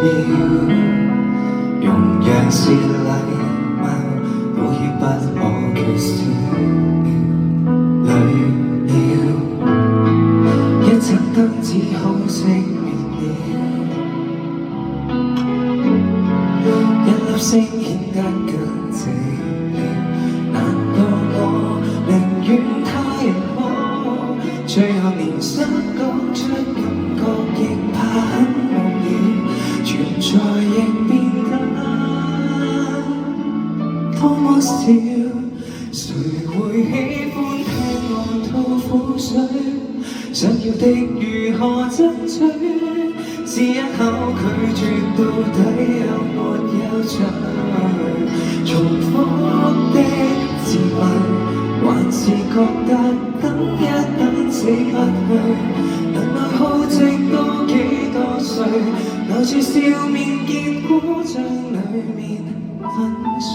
要容樣是禮貌，道歉不可缺少。累了，一盞燈只好熄滅了，一粒星顯得更寂寥。難道我寧願他人可，最後連想講出感覺亦怕很無聊，存在亦變得多麼少。誰會喜歡聽我吐苦水？想要的如何爭取？試一口拒絕到底有沒有趣？重複的自問，還是覺得等一等死不去。能耐耗直到幾多歲？留住笑面結果將裡面粉碎。